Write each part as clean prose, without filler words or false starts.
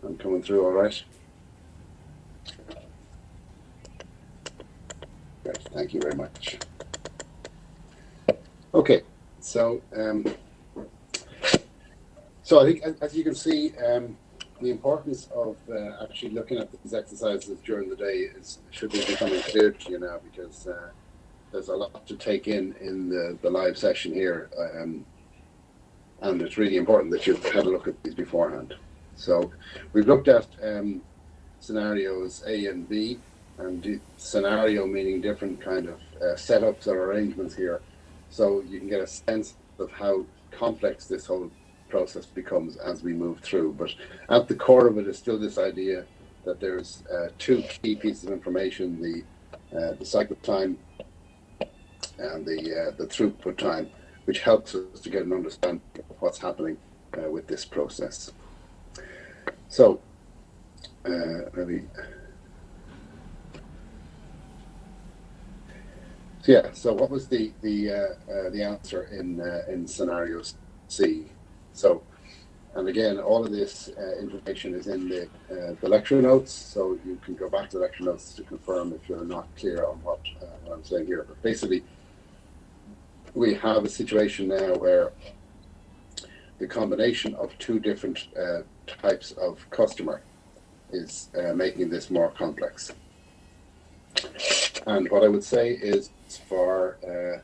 I'm coming through all right. Great, thank you very much. Okay, so I think, as you can see, the importance of actually looking at these exercises during the day should be becoming clear to you now, because there's a lot to take in the live session here, and it's really important that you've had a look at these beforehand. So we've looked at scenarios A and B, and scenario meaning different kind of setups or arrangements here, so you can get a sense of how complex this whole process becomes as we move through. But at the core of it is still this idea that there's two key pieces of information: the cycle time and the throughput time, which helps us to get an understanding of what's happening with this process. So so what was the answer in scenario C? So, and again, all of this information is in the lecture notes, so you can go back to the lecture notes to confirm if you're not clear on what I'm saying here. But basically, we have a situation now where the combination of two different types of customer is making this more complex. And what I would say is for a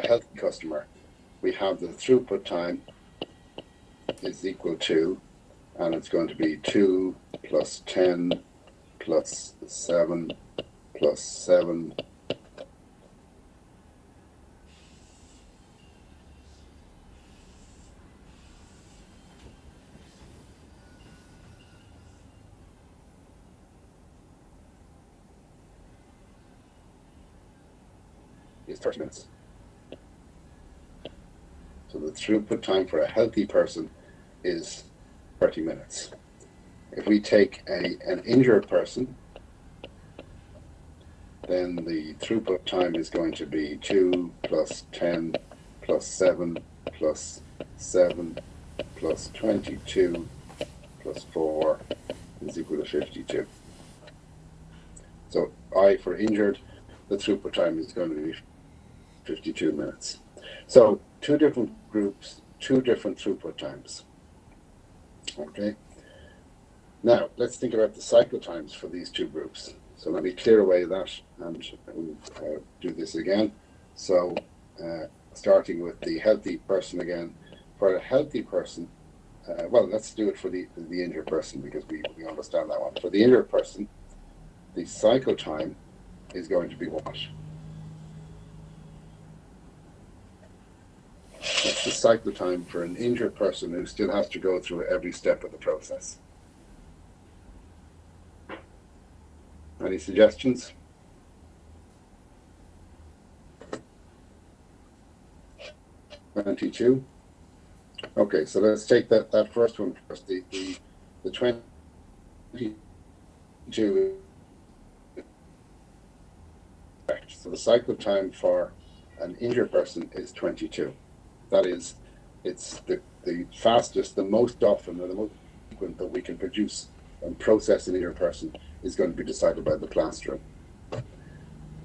healthy customer, we have the throughput time is equal to, and it's going to be 2 plus 10 plus 7 plus 7 is 30 minutes. So the throughput time for a healthy person is 30 minutes. If we take an injured person, then the throughput time is going to be 2 plus 10 plus 7 plus 7 plus 22 plus 4 is equal to 52. So for injured, the throughput time is going to be 52 minutes. So two different groups, two different throughput times. Okay. Now let's think about the cycle times for these two groups. So let me clear away that and we'll do this again. So starting with the healthy person again. For a healthy person, well, let's do it for the injured person, because we understand that one. For the injured person, the cycle time is going to be what? What's the cycle time for an injured person who still has to go through every step of the process? Any suggestions? $22. Okay, so let's take that first one first. The 22. So the cycle time for an injured person is 22. That is, it's the fastest, the most often, or the most frequent that we can produce and process an injured person is going to be decided by the plasterer.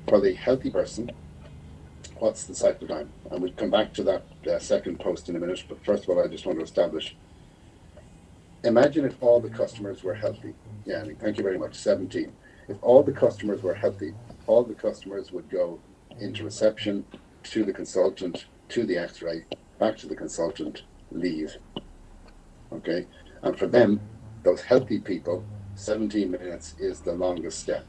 For the healthy person, what's the cycle time? And we'll come back to that second post in a minute, but first of all, I just want to establish, imagine if all the customers were healthy. Yeah, thank you very much, 17. If all the customers were healthy, all the customers would go into reception, to the consultant, to the x-ray, back to the consultant, leave. Okay, and for them, those healthy people, 17 minutes is the longest step.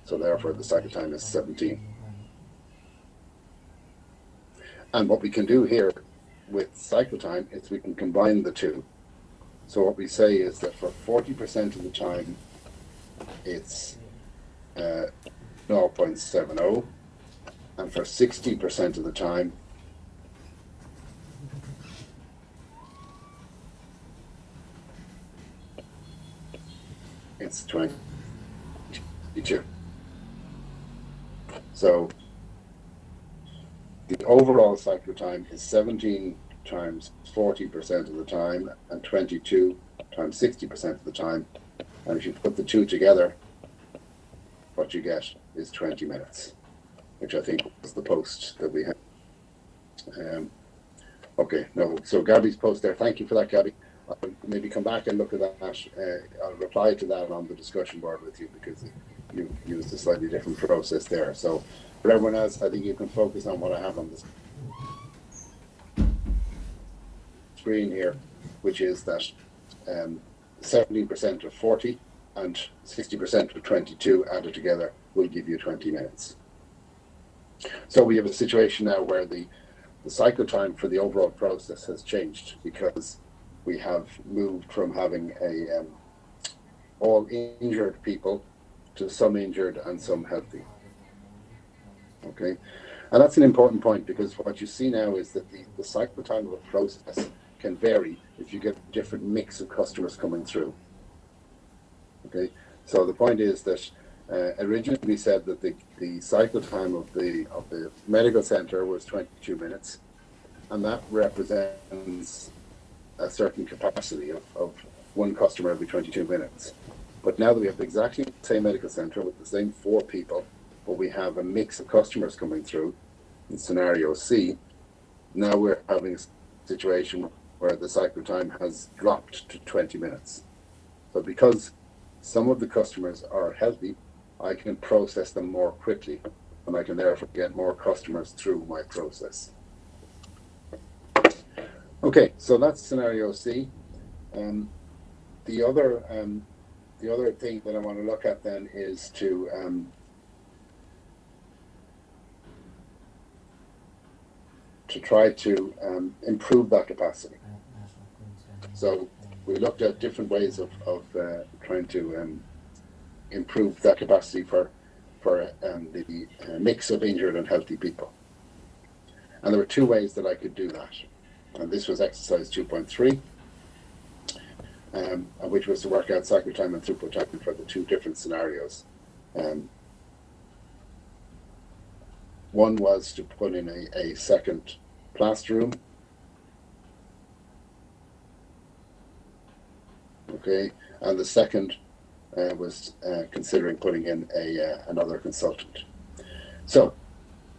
So therefore the cycle time is 17. And what we can do here with cycle time is we can combine the two. So what we say is that for 40% of the time, it's 0.70, and for 60% of the time, it's 22. So the overall cycle time is 17 times 40% of the time, and 22 times 60% of the time. And if you put the two together, what you get is 20 minutes, which I think was the post that we had. Okay, no, so Gabby's post there. Thank you for that, Gabby. I'll maybe come back and look at that. I'll reply to that on the discussion board with you, because you used a slightly different process there. So for everyone else, I think you can focus on what I have on this screen here, which is that 17% of 40 and 60% of 22 added together will give you 20 minutes. So we have a situation now where the cycle time for the overall process has changed, because we have moved from having all injured people to some injured and some healthy. Okay, and that's an important point, because what you see now is that the cycle time of a process can vary if you get a different mix of customers coming through. Okay, so the point is that originally we said that the cycle time of the medical center was 22 minutes, and that represents a certain capacity of one customer every 22 minutes. But now that we have exactly the same medical center with the same 4 people, but we have a mix of customers coming through in scenario C, now we're having a situation where the cycle time has dropped to 20 minutes. So because some of the customers are healthy, I can process them more quickly, and I can therefore get more customers through my process. Okay, so that's scenario C. The other thing that I want to look at then is to try to improve that capacity. So we looked at different ways of trying to improve that capacity for the mix of injured and healthy people. And there were 2 ways that I could do that. And this was exercise 2.3, which was to work out cycle time and throughput time for the 2 different scenarios. One was to put in a second plaster room. Okay, and the second was considering putting in another consultant. So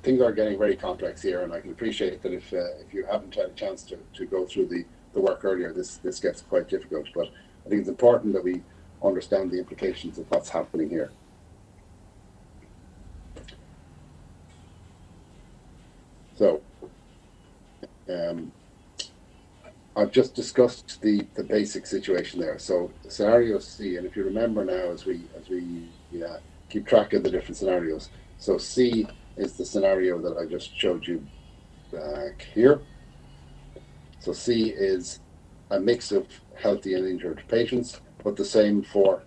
things are getting very complex here, and I can appreciate that if you haven't had a chance to go through the work earlier, this gets quite difficult. But I think it's important that we understand the implications of what's happening here. So I've just discussed the basic situation there. So scenario C, and if you remember now, as we keep track of the different scenarios. So C is the scenario that I just showed you back here. So C is a mix of healthy and injured patients, but the same for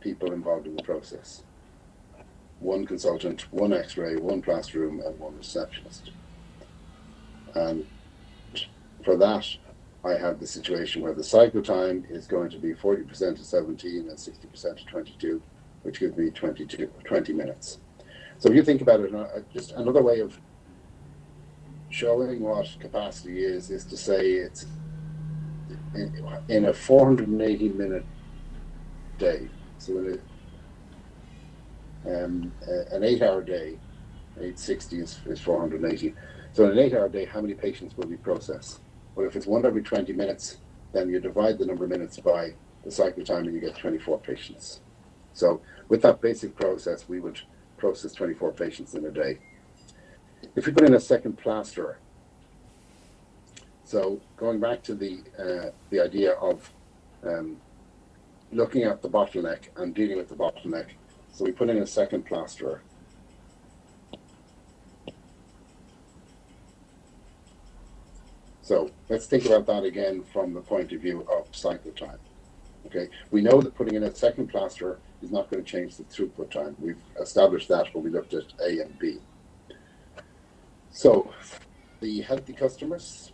people involved in the process. 1 consultant, 1 X-ray, 1 plaster room, and 1 receptionist. And for that, I have the situation where the cycle time is going to be 40% to 17 and 60% to 22, which gives me 20 minutes. So if you think about it, just another way of showing what capacity is to say it's in a 480-minute day. So in an 8-hour day, 860 is 480. So in an 8-hour day, how many patients will we process? Well, if it's 1 every 20 minutes, then you divide the number of minutes by the cycle time and you get 24 patients. So with that basic process, we would process 24 patients in a day. If we put in a second plasterer, so going back to the idea of looking at the bottleneck and dealing with the bottleneck, so we put in a second plasterer. So let's think about that again from the point of view of cycle time. Okay, we know that putting in a second plasterer is not going to change the throughput time. We've established that when we looked at A and B. So the healthy customers,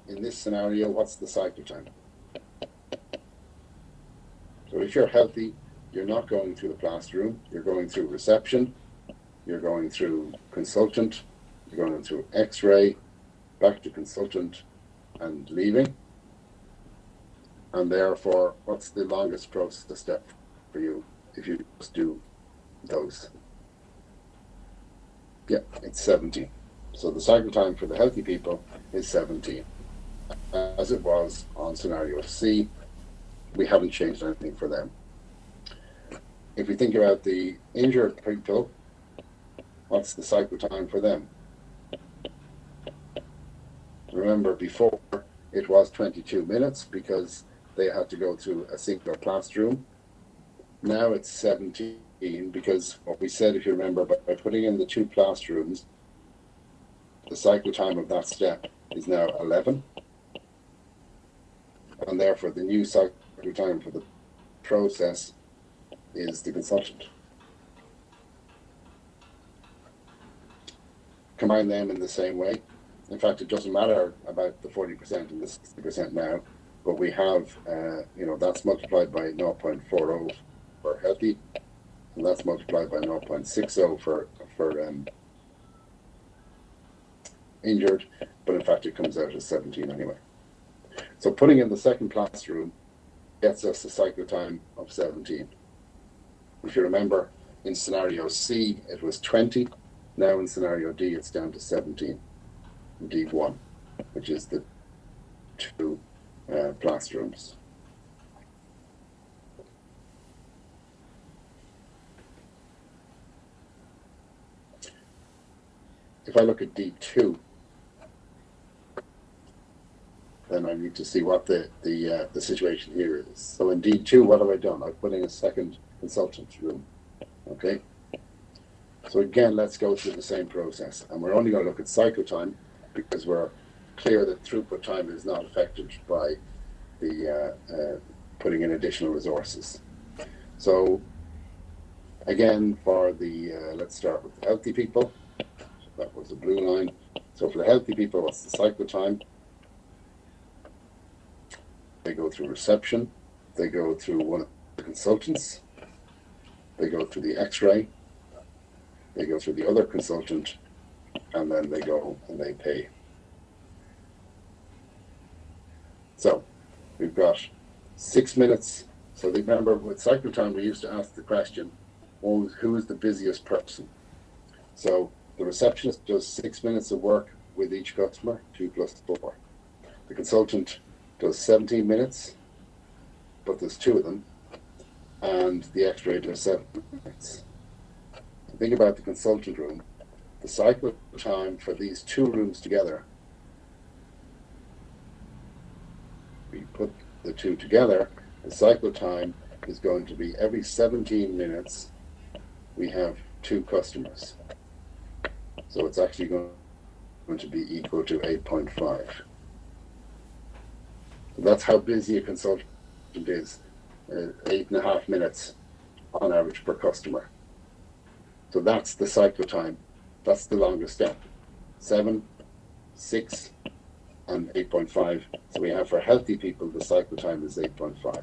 in this scenario, what's the cycle time? So if you're healthy, you're not going through the plaster room, you're going through reception, you're going through consultant, you're going through X-ray, back to consultant and leaving. And therefore, what's the longest process step for you if you just do those? Yeah, it's 17. So the cycle time for the healthy people is 17. As it was on scenario C, we haven't changed anything for them. If we think about the injured people, what's the cycle time for them? Remember, before it was 22 minutes because they had to go through a single classroom. Now it's 17 because what we said, if you remember, by putting in the 2 classrooms, the cycle time of that step is now 11. And therefore, the new cycle time for the process is the consultant. Combine them in the same way. In fact, it doesn't matter about the 40% and the 60% now, but we have, that's multiplied by 0.40 for healthy, and that's multiplied by 0.60 for injured, but in fact it comes out as 17 anyway. So putting in the second classroom gets us a cycle time of 17. If you remember, in scenario C it was 20, now in scenario D it's down to 17, D1, which is the 2 classrooms. If I look at D2, then I need to see what the situation here is. So in D2, what have I done? I've put in a second consultant room. Okay. So again, let's go through the same process, and we're only going to look at cycle time because we're clear that throughput time is not affected by the putting in additional resources. So again, for the let's start with the healthy people. That was the blue line. So for the healthy people, what's the cycle time? They go through reception, they go through one of the consultants, they go through the x-ray, they go through the other consultant, and then they go and they pay. So we've got 6 minutes. So remember, with cycle time, we used to ask the question, well, who is the busiest person? So the receptionist does 6 minutes of work with each customer, 2 plus 4. The consultant does 17 minutes, but there's 2 of them, and the x-ray does 7 minutes. Think about the consultant room. The cycle time for these 2 rooms together, we put the 2 together, the cycle time is going to be every 17 minutes we have 2 customers. So it's actually going to be equal to 8.5. So that's how busy a consultant is, 8.5 minutes on average per customer. So that's the cycle time. That's the longest step. 7, 6, and 8.5. So we have for healthy people, the cycle time is 8.5.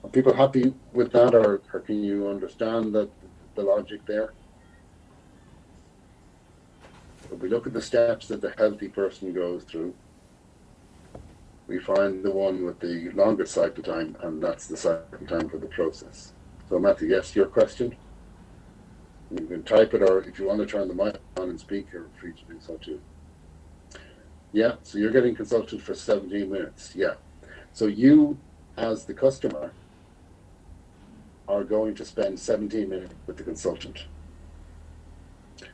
Are people happy with that, or can you understand that the logic there? If we look at the steps that the healthy person goes through, we find the one with the longest cycle time, and that's the cycle time for the process. So Matthew, yes, your question? You can type it, or if you want to turn the mic on and speak, you're free to do so too. Yeah, so you're getting consulted for 17 minutes. Yeah. So you, as the customer, are going to spend 17 minutes with the consultant.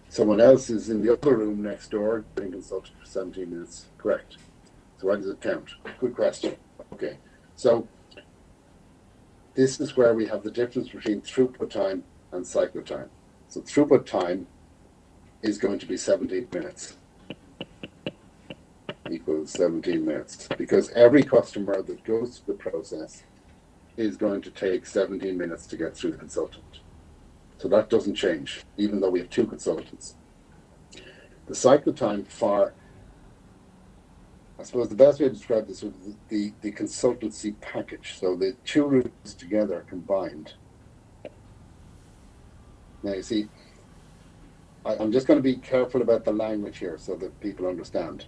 Someone else is in the other room next door getting consulted for 17 minutes. Correct. So why does it count? Good question. Okay. So this is where we have the difference between throughput time and cycle time. So throughput time is going to be 17 minutes. Equals 17 minutes. Because every customer that goes through the process is going to take 17 minutes to get through the consultant. So that doesn't change, even though we have 2 consultants. The cycle time for, I suppose the best way to describe this is the consultancy package. So the 2 rooms together combined. Now you see, I'm just going to be careful about the language here so that people understand.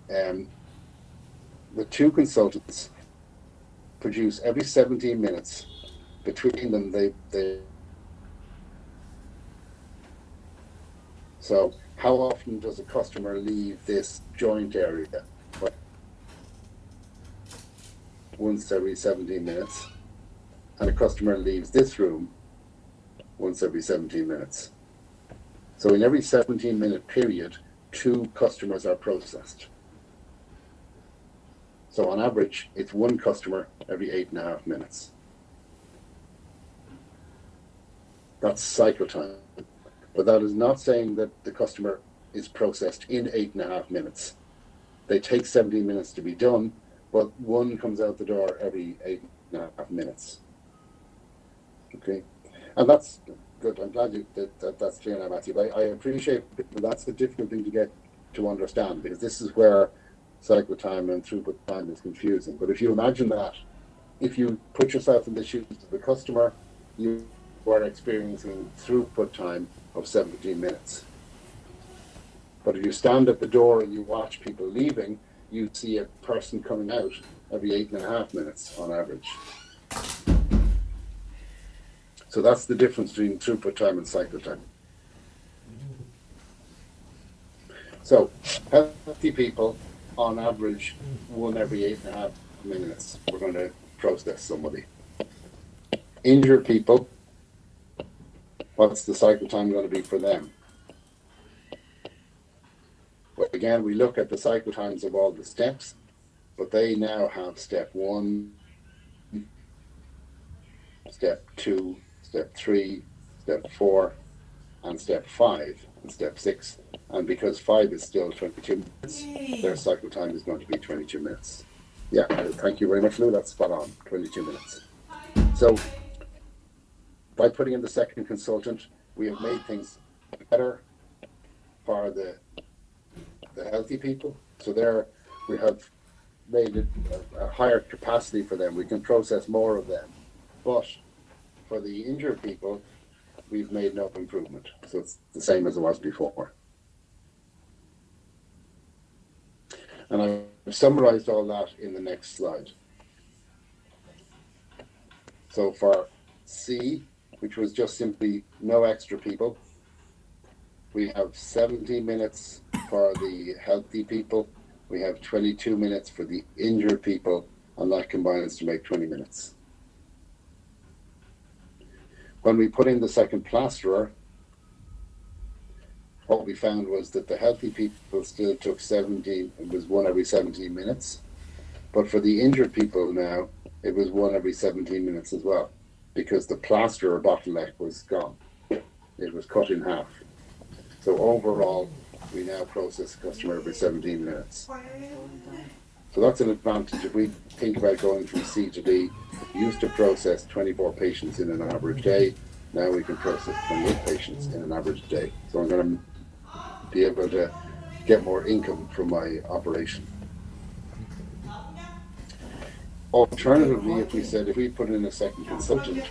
The two consultants produce every 17 minutes. Between them, they. So how often does a customer leave this joint area? Well, once every 17 minutes. And a customer leaves this room once every 17 minutes. So in every 17-minute period, 2 customers are processed. So on average, it's 1 customer every 8.5 minutes. That's cycle time. But that is not saying that the customer is processed in 8.5 minutes. They take 17 minutes to be done, but 1 comes out the door every 8.5 minutes. Okay, and that's good. I'm glad that's clear now, Matthew. But I appreciate that's the difficult thing to get to understand, because this is where cycle time and throughput time is confusing. But if you imagine that, if you put yourself in the shoes of the customer, you are experiencing throughput time of 17 minutes. But if you stand at the door and you watch people leaving, you see a person coming out every 8.5 minutes on average. So that's the difference between throughput time and cycle time. So healthy people, on average, 1 every 8.5 minutes, we're going to process somebody. Injured people, what's the cycle time going to be for them? Well, again, we look at the cycle times of all the steps, but they now have step 1, step 2, step 3, step 4, and step 5, and step 6. And because 5 is still 22 minutes, their cycle time is going to be 22 minutes. Yeah, thank you very much, Lou. That's spot on, 22 minutes. So by putting in the second consultant, we have made things better for the healthy people. So there we have made it a higher capacity for them. We can process more of them. But for the injured people, we've made no improvement. So it's the same as it was before. And I've summarized all that in the next slide. So for C, which was just simply no extra people, we have 17 minutes for the healthy people. We have 22 minutes for the injured people, and that combines to make 20 minutes. When we put in the second plasterer, what we found was that the healthy people still took 17, it was 1 every 17 minutes. But for the injured people now, it was 1 every 17 minutes as well, because the plasterer bottleneck was gone. It was cut in half. So overall, we now process a customer every 17 minutes. So that's an advantage. If we think about going from C to D, we used to process 24 patients in an average day. Now we can process 28 patients in an average day. So I'm going to be able to get more income from my operation. Alternatively, if we put in a second consultant,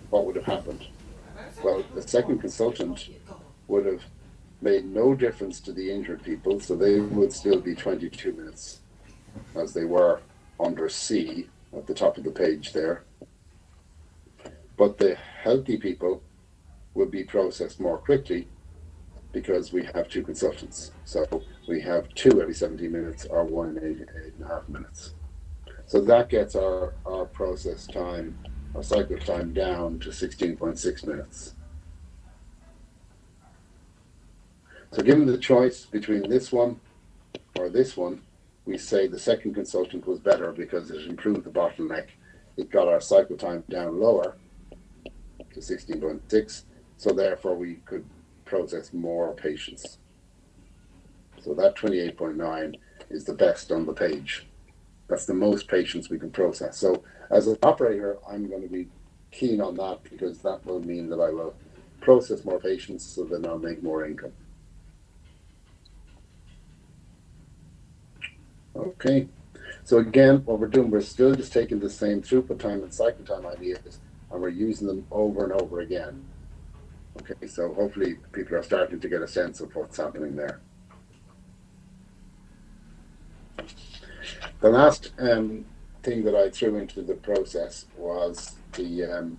what would have happened? Well, the second consultant would have made no difference to the injured people, so they would still be 22 minutes as they were under C at the top of the page there. But the healthy people would be processed more quickly because we have 2 consultants. So we have 2 every 17 minutes or 1 in 8.5 minutes. So that gets our process time, our cycle time down to 16.6 minutes. So given the choice between this one or this one, we say the second consultant was better because it improved the bottleneck. It got our cycle time down lower to 16.6, so therefore we could process more patients. So that 28.9 is the best on the page. That's the most patients we can process. So as an operator, I'm going to be keen on that because that will mean that I will process more patients, so then I'll make more income. Okay, so again, what we're doing, we're still just taking the same throughput time and cycle time ideas, and we're using them over and over again. Okay, so hopefully people are starting to get a sense of what's happening there. The last thing that I threw into the process was the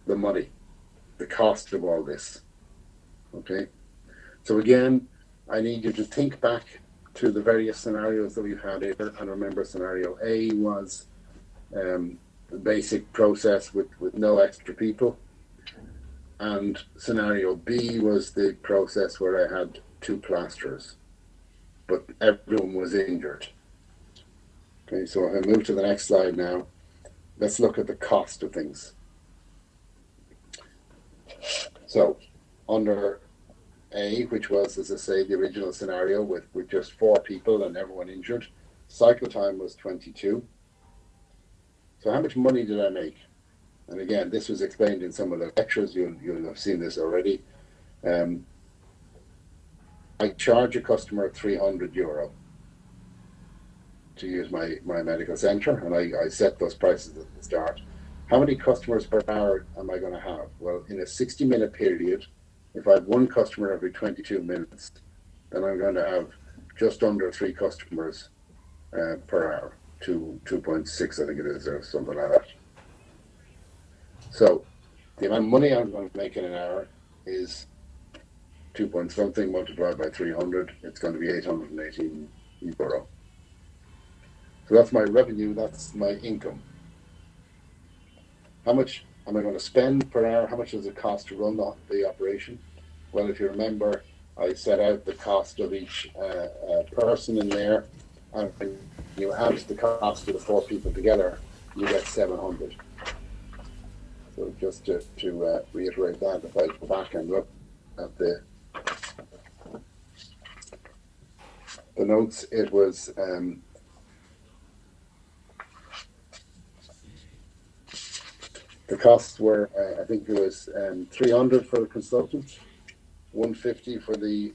money, the cost of all this. Okay, so again, I need you to think back to the various scenarios that we've had here, and remember, scenario A was the basic process with no extra people, and scenario B was the process where I had 2 plasterers, but everyone was injured. Okay, so if I move to the next slide now, let's look at the cost of things. So under A, which was, as I say, the original scenario with just 4 people and everyone injured, cycle time was 22. So how much money did I make? And again, this was explained in some of the lectures. You'll have seen this already. I charge a customer €300 to use my medical center, and I set those prices at the start. How many customers per hour am I going to have? Well, in a 60-minute period, if I have 1 customer every 22 minutes, then I'm going to have just under 3 customers per hour, 2.6 I think it is, or something like that. So the amount of money I'm going to make in an hour is 2 point something multiplied by 300. It's going to be €818. So that's my revenue, that's my income. How much am I going to spend per hour? How much does it cost to run the operation? Well, if you remember, I set out the cost of each person in there, and when you add the cost of the 4 people together, you get 700. So just to reiterate that, if I go back and look at the notes, it was the costs were, I think it was 300 for the consultant, 150 for the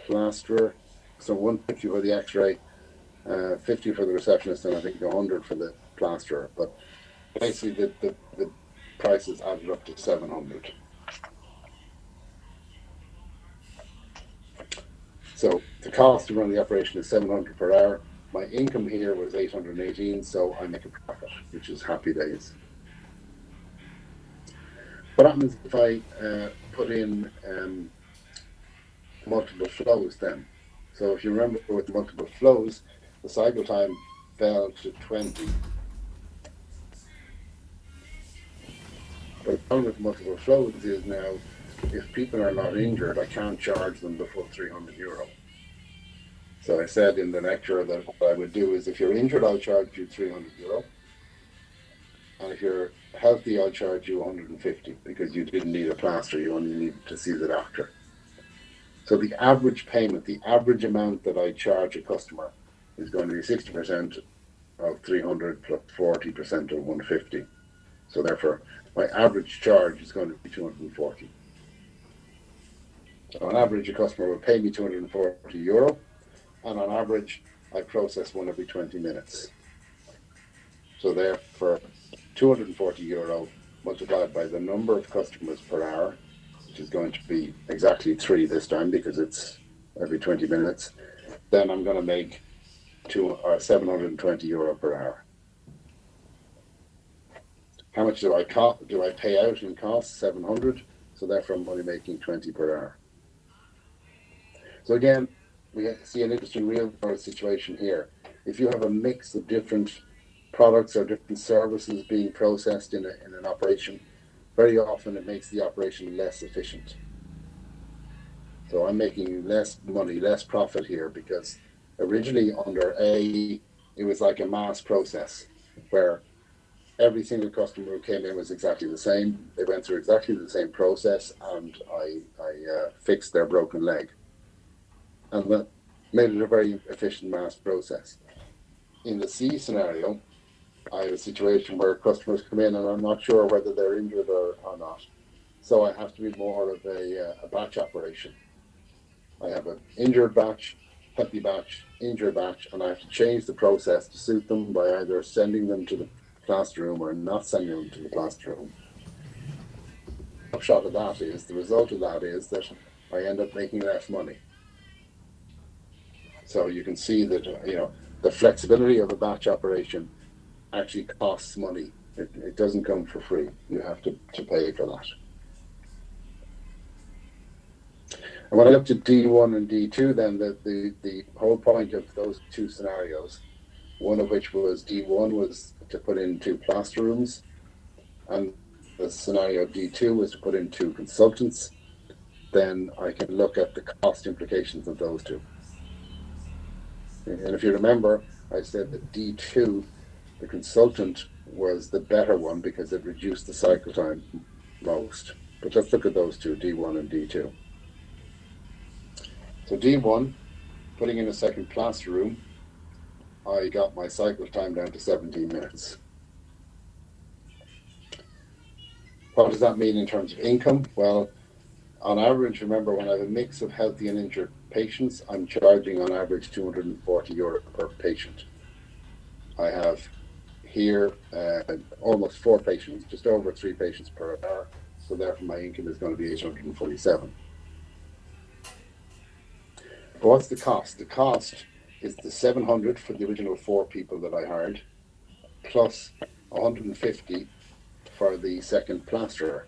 plasterer, so 150 for the X-ray, 50 for the receptionist, and I think 100 for the plasterer. But basically, the prices added up to 700. So the cost to run the operation is 700 per hour. My income here was 818, so I make a profit, which is happy days. What happens if I put in multiple flows then? So if you remember with multiple flows, the cycle time fell to 20. But the problem with multiple flows is now, if people are not injured, I can't charge them the full €300. So I said in the lecture that what I would do is, if you're injured, I'll charge you €300. And if you're healthy, I'll charge you 150 because you didn't need a plaster, you only needed to see the doctor. So the average payment, the average amount that I charge a customer is going to be 60% of 300 plus 40% of 150. So therefore, my average charge is going to be 240. So on average, a customer will pay me €240, and on average, I process one every 20 minutes. So therefore, €240 multiplied by the number of customers per hour, which is going to be exactly 3 this time because it's every 20 minutes, then I'm going to make €720 per hour. How much do I pay out in costs? 700. So therefore, I'm only making 20 per hour. So again, we see an interesting real-world situation here. If you have a mix of different products or different services being processed in an operation, very often it makes the operation less efficient. So I'm making less money, less profit here, because originally under A, it was like a mass process where every single customer who came in was exactly the same. They went through exactly the same process, and I fixed their broken leg. And that made it a very efficient mass process. In the C scenario, I have a situation where customers come in and I'm not sure whether they're injured or not. So I have to be more of a batch operation. I have an injured batch, healthy batch, injured batch, and I have to change the process to suit them by either sending them to the plaster room or not sending them to the plaster room. upshot of that is, the result of that is that I end up making less money. So you can see that, the flexibility of a batch operation actually costs money. It doesn't come for free. You have to pay for that. And when I looked at D1 and D2, then the whole point of those two scenarios, one of which was D1 was to put in 2 plaster rooms, and the scenario D2 was to put in 2 consultants, then I can look at the cost implications of those two. And if you remember, I said that D2, the consultant, was the better one because it reduced the cycle time most. But let's look at those two, D1 and D2. So D1, putting in a second plaster room, I got my cycle time down to 17 minutes. What does that mean in terms of income? Well, on average, remember, when I have a mix of healthy and injured patients, I'm charging on average €240 per patient. I have here almost 4 patients, just over 3 patients per hour, so therefore my income is going to be 847. But what's the cost? The cost is the 700 for the original 4 people that I hired, plus 150 for the second plasterer.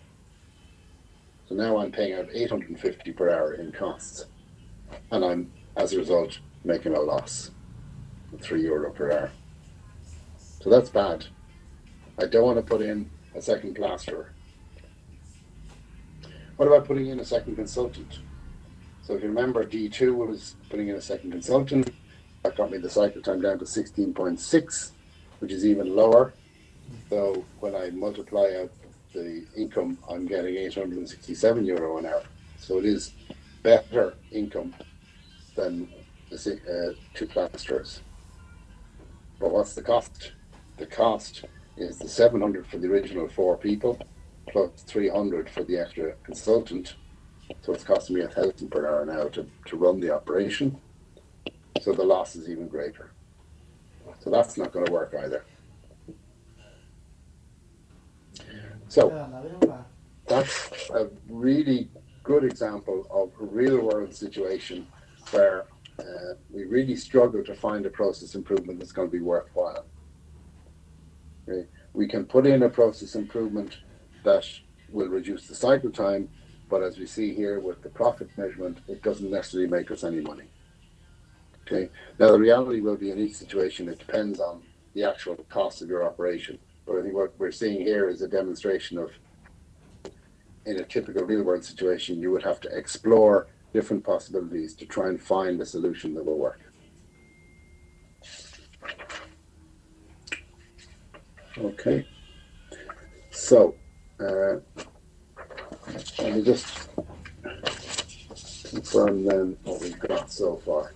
So now I'm paying out 850 per hour in costs, and I'm, as a result, making a loss of €3 per hour. So that's bad. I don't want to put in a second plasterer. What about putting in a second consultant? So if you remember, D2 was putting in a second consultant. That got me the cycle time down to 16.6, which is even lower. So when I multiply out the income, I'm getting €867 an hour. So it is better income than the 2 plasterers. But what's the cost? The cost is the 700 for the original 4 people, plus 300 for the extra consultant. So it's costing me 1,000 per hour now to run the operation. So the loss is even greater. So that's not going to work either. So that's a really good example of a real world situation where we really struggle to find a process improvement that's going to be worthwhile. Okay? We can put in a process improvement that will reduce the cycle time, but as we see here with the profit measurement, it doesn't necessarily make us any money. Okay. Now the reality will be in each situation, it depends on the actual cost of your operation. But I think what we're seeing here is a demonstration of, in a typical real world situation, you would have to explore different possibilities to try and find a solution that will work. Okay. So, let me just confirm then what we've got so far.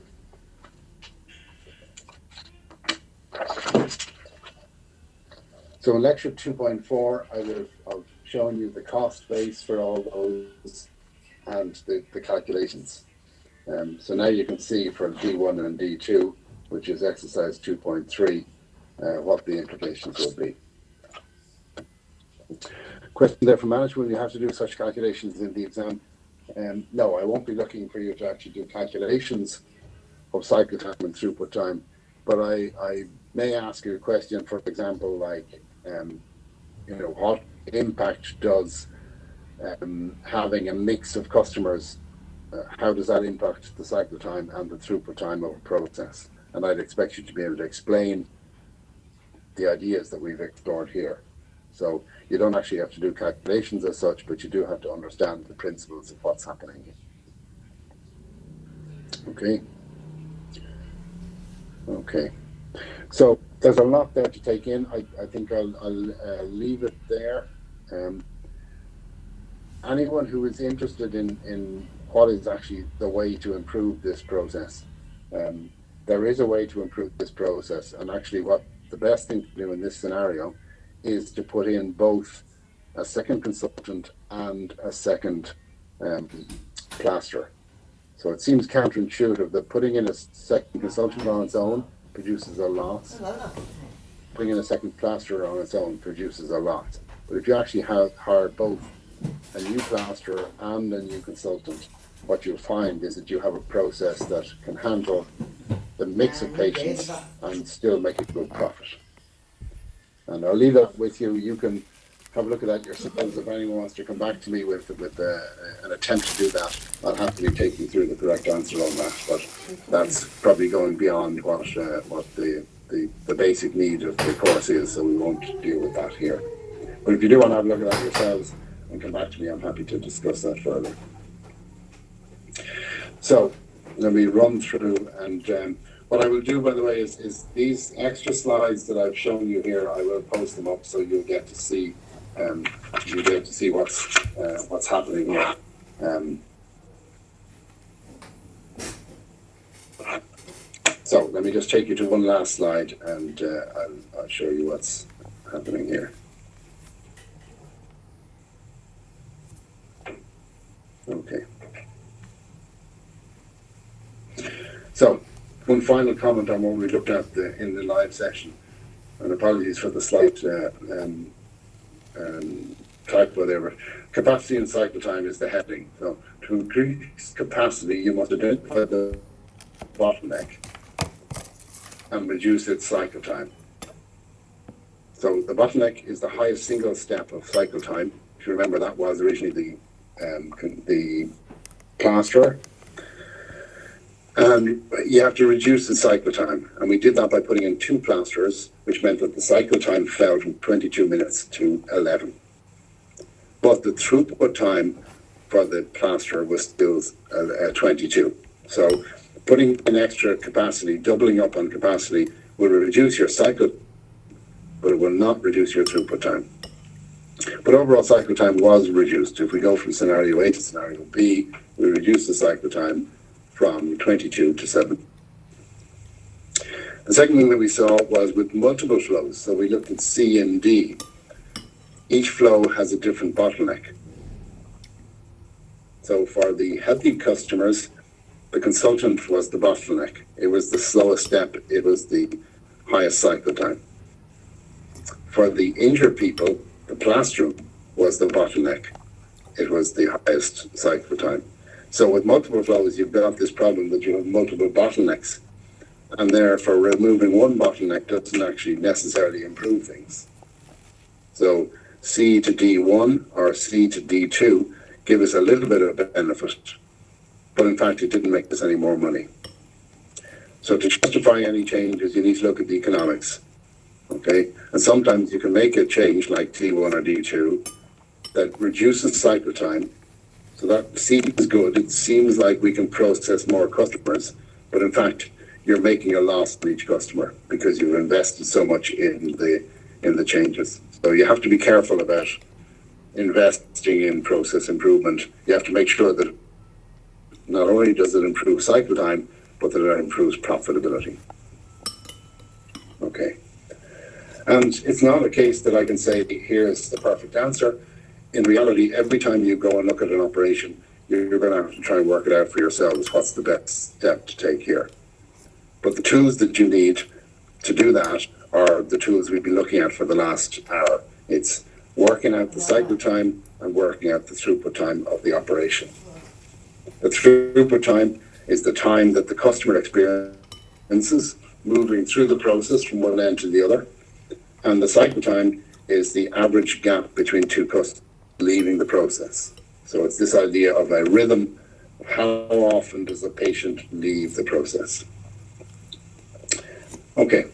So in lecture 2.4, I would have shown you the cost base for all those and the calculations. So now you can see for D1 and D2, which is exercise 2.3, what the implications will be. Question there for management, will you have to do such calculations in the exam? No, I won't be looking for you to actually do calculations of cycle time and throughput time, but I may ask you a question, for example, like, what impact does having a mix of customers, how does that impact the cycle time and the throughput time of a process? And I'd expect you to be able to explain the ideas that we've explored here. So you don't actually have to do calculations as such, but you do have to understand the principles of what's happening. Okay. So there's a lot there to take in. I think I'll leave it there. Anyone who is interested in what is actually the way to improve this process, there is a way to improve this process. And actually what the best thing to do in this scenario is to put in both a second consultant and a second plasterer. So it seems counterintuitive that putting in a second consultant on its own produces a loss. Putting in a second plasterer on its own produces a lot. But if you actually hire both a new plasterer and a new consultant, what you'll find is that you have a process that can handle the mix of patients and still make a good profit. And I'll leave that with you. You can have a look at that yourselves. If anyone wants to come back to me with an attempt to do that, I'll happily take you through the correct answer on that. But that's probably going beyond what the basic need of the course is, so we won't deal with that here. But if you do want to have a look at that yourselves and come back to me, I'm happy to discuss that further. So let me run through, and what I will do, by the way, is these extra slides that I've shown you here, I will post them up so you'll get to see what's happening here. So let me just take you to one last slide, and I'll show you what's happening here. Okay. So, one final comment on what we looked at in the live session, and apologies for the slight typo there. Capacity and cycle time is the heading. So, to increase capacity, you must identify the bottleneck and reduce its cycle time. So, the bottleneck is the highest single step of cycle time. If you remember, that was originally the plasterer. And you have to reduce the cycle time. And we did that by putting in 2 plasterers, which meant that the cycle time fell from 22 minutes to 11. But the throughput time for the plasterer was still 22. So putting in extra capacity, doubling up on capacity, will reduce your cycle, but it will not reduce your throughput time. But overall cycle time was reduced. If we go from scenario A to scenario B, we reduce the cycle time from 22 to 7. The second thing that we saw was with multiple flows. So we looked at C and D. Each flow has a different bottleneck. So for the healthy customers, the consultant was the bottleneck. It was the slowest step. It was the highest cycle time. For the injured people, the plastering was the bottleneck. It was the highest cycle time. So with multiple flows, you've got this problem that you have multiple bottlenecks, and therefore removing one bottleneck doesn't actually necessarily improve things. So C to D1 or C to D2 give us a little bit of benefit, but in fact it didn't make us any more money. So to justify any changes, you need to look at the economics. Okay, and sometimes you can make a change like D1 or D2 that reduces cycle time. So that seems good. It seems like we can process more customers, but in fact, you're making a loss for each customer because you've invested so much in the changes. So you have to be careful about investing in process improvement. You have to make sure that not only does it improve cycle time, but that it improves profitability. Okay. And it's not a case that I can say, here's the perfect answer. In reality, every time you go and look at an operation, you're going to have to try and work it out for yourselves. What's the best step to take here? But the tools that you need to do that are the tools we've been looking at for the last hour. It's working out the cycle time and working out the throughput time of the operation. The throughput time is the time that the customer experiences moving through the process from one end to the other. And the cycle time is the average gap between 2 customers leaving the process. So it's this idea of a rhythm of how often does a patient leave the process. Okay,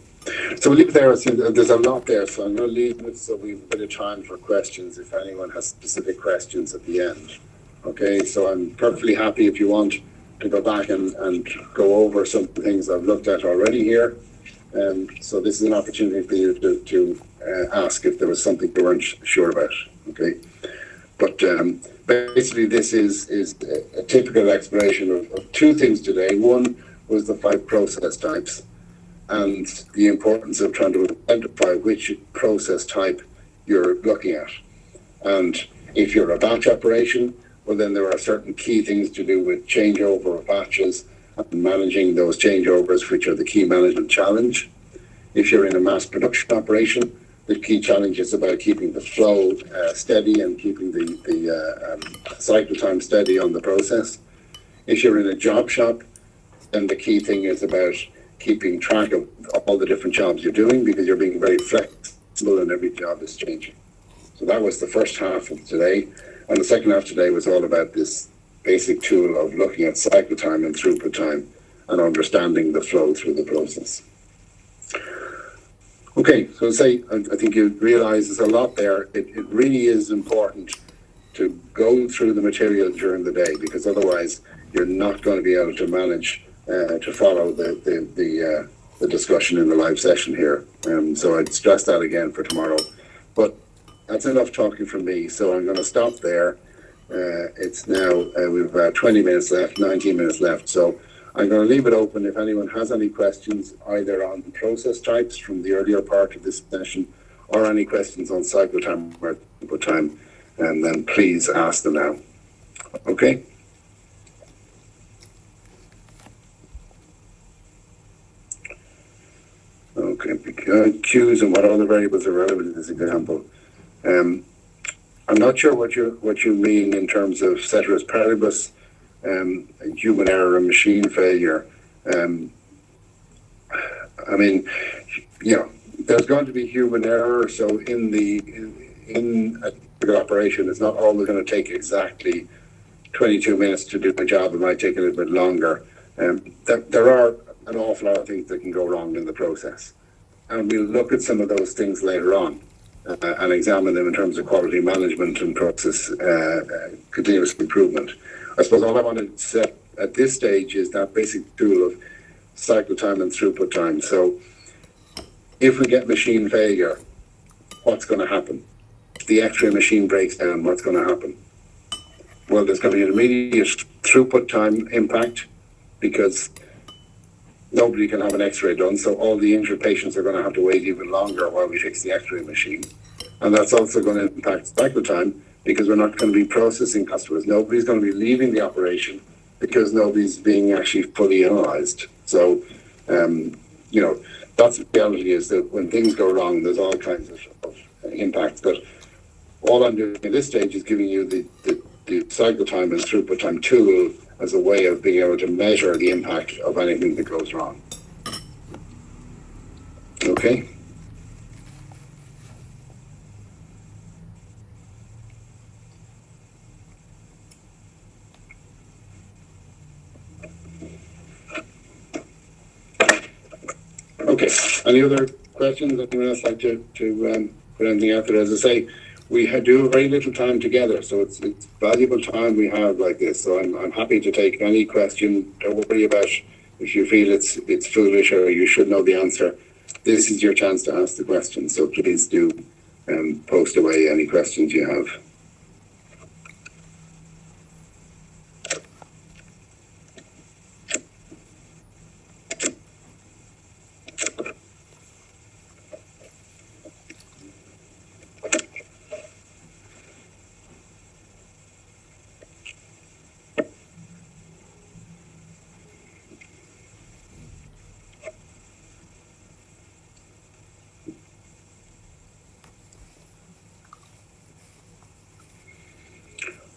so we'll leave it there. There's a lot there, so I'm going to leave it so we have a bit of time for questions if anyone has specific questions at the end. Okay, so I'm perfectly happy if you want to go back and go over some things I've looked at already here. So this is an opportunity for you to ask if there was something you weren't sure about. Okay, but basically this is a typical exploration of 2 things today. One was the 5 process types and the importance of trying to identify which process type you're looking at. And if you're a batch operation, well then there are certain key things to do with changeover of batches and managing those changeovers, which are the key management challenge. If you're in a mass production operation, the key challenge is about keeping the flow steady and keeping the cycle time steady on the process. If you're in a job shop, then the key thing is about keeping track of all the different jobs you're doing, because you're being very flexible and every job is changing. So that was the first half of today. And the second half today was all about this basic tool of looking at cycle time and throughput time and understanding the flow through the process. Okay, so I think you realize there's a lot there. It really is important to go through the material during the day, because otherwise you're not going to be able to manage to follow the discussion in the live session here. So I'd stress that again for tomorrow. But that's enough talking from me, so I'm going to stop there. It's now, we've 20 minutes left, 19 minutes left, so I'm going to leave it open if anyone has any questions, either on process types from the earlier part of this session, or any questions on cycle time or input time, and then please ask them now. Okay? Okay, cues and what other variables are relevant in this example. I'm not sure what you mean in terms of ceteris paribus, human error and machine failure. I mean, you know, there's going to be human error. So in a typical operation, it's not always going to take exactly 22 minutes to do a job. It might take a little bit longer. There are an awful lot of things that can go wrong in the process, and we'll look at some of those things later on. And examine them in terms of quality management and process continuous improvement. I suppose all I want to set at this stage is that basic tool of cycle time and throughput time. So if we get machine failure, what's going to happen? If the X-ray machine breaks down, what's going to happen? Well, there's going to be an immediate throughput time impact, because nobody can have an X-ray done, so all the injured patients are going to have to wait even longer while we fix the X-ray machine. And that's also going to impact cycle time, because we're not going to be processing customers. Nobody's going to be leaving the operation because nobody's being actually fully analysed. So, you know, that's the reality, is that when things go wrong, there's all kinds of impacts. But all I'm doing at this stage is giving you the cycle time and throughput time tool as a way of being able to measure the impact of anything that goes wrong. Okay? Okay, any other questions? Anyone else like to put anything out there? As I say, we do very little time together, so it's valuable time we have like this. So I'm happy to take any question. Don't worry about if you feel it's foolish or you should know the answer. This is your chance to ask the question. So please do post away any questions you have.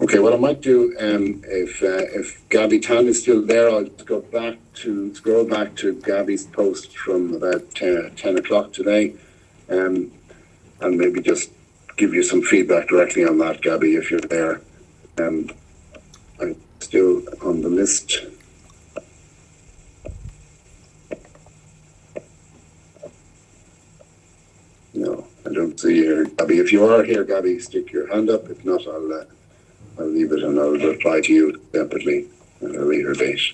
Okay, what I might do, if Gabby Tan is still there, I'll go back to scroll back to Gabby's post from about 10 o'clock today, and maybe just give you some feedback directly on that, Gabby, if you're there. I'm still on the list. No, I don't see you here, Gabby. If you are here, Gabby, stick your hand up. If not, I'll leave it and I'll reply to you separately at a later date.